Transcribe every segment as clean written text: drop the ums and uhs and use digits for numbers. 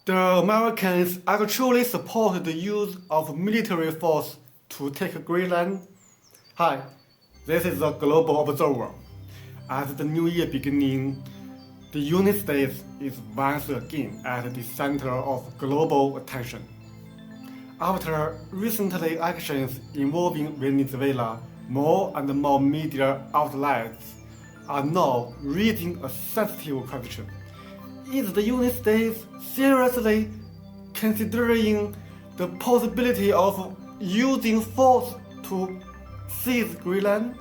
The Americans actually support the use of military force to take Greenland. Hi, this is a global observer. At the new year beginning, the United States is once again at the center of global attention. After recent actions involving Venezuela, more and more media outlets are now raising a sensitive question. Is the United States seriously considering the possibility of using force to seize Greenland?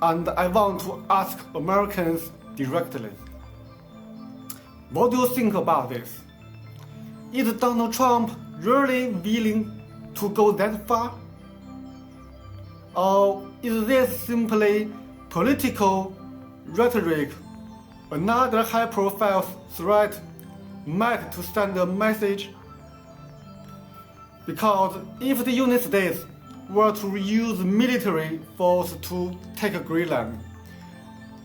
And I want to ask Americans directly, what do you think about this? Is Donald Trump really willing to go that far? Or is this simply political rhetoric, another high-profile threat meant to send a message? Because if the United States were to use military force to take Greenland,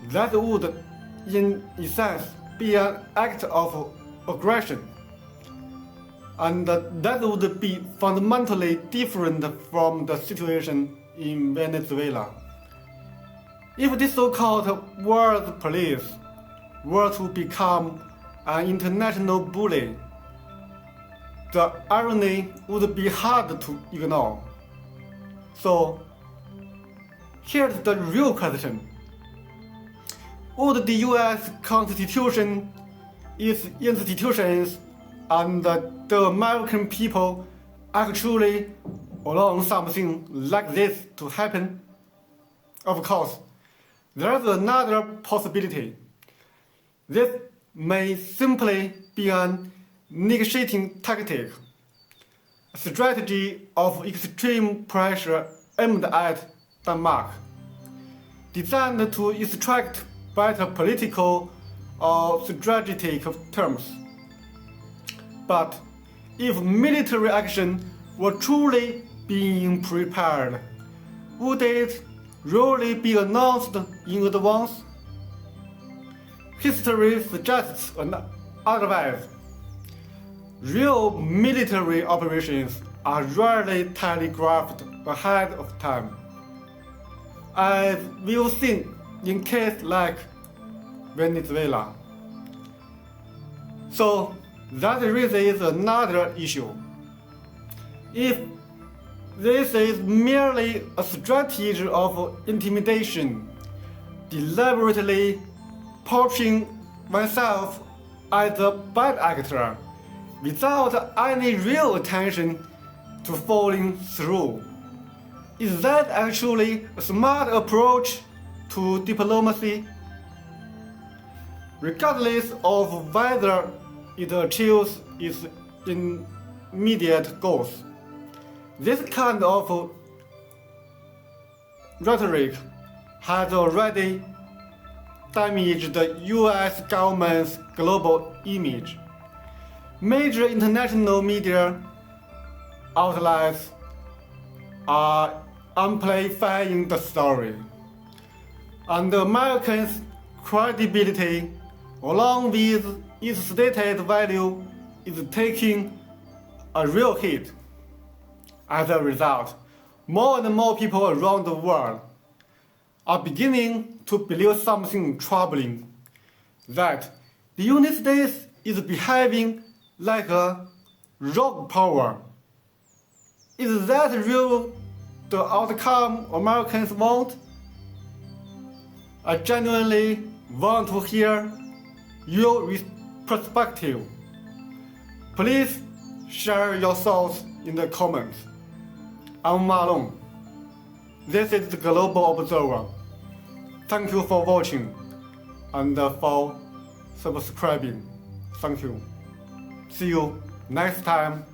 that would, in essence, be an act of aggression. And that would be fundamentally different from the situation in Venezuela. If the so-called world police were to become an international bully, the irony would be hard to ignore. So, here's the real question. Would the US Constitution, its institutions, and the American people actually allow something like this to happen? Of course, there's another possibility. This may simply be an negotiating tactic, a strategy of extreme pressure aimed at Denmark, designed to extract better political or strategic terms. But if military action were truly being prepared, would it really be announced in advance? History suggests otherwise. Real military operations are rarely telegraphed ahead of time, as we've seen in cases like Venezuela. So that raises another issue. If this is merely a strategy of intimidation, deliberately portraying myself as a bad actor without any real attention to following through, is that actually a smart approach to diplomacy? Regardless of whether it achieves its immediate goals, this kind of rhetoric has already damaged the US government's global image. Major international media outlets are amplifying the story, and the Americans' credibility, along with its stated value, is taking a real hit. As a result, more and more people around the world are beginning to believe something troubling, that the United States is behaving like a rogue power. Is that really the outcome Americans want? I genuinely want to hear your perspective. Please share your thoughts in the comments. I'm Marlon. This is the Global Observer. Thank you for watching and for subscribing. Thank you. See you next time.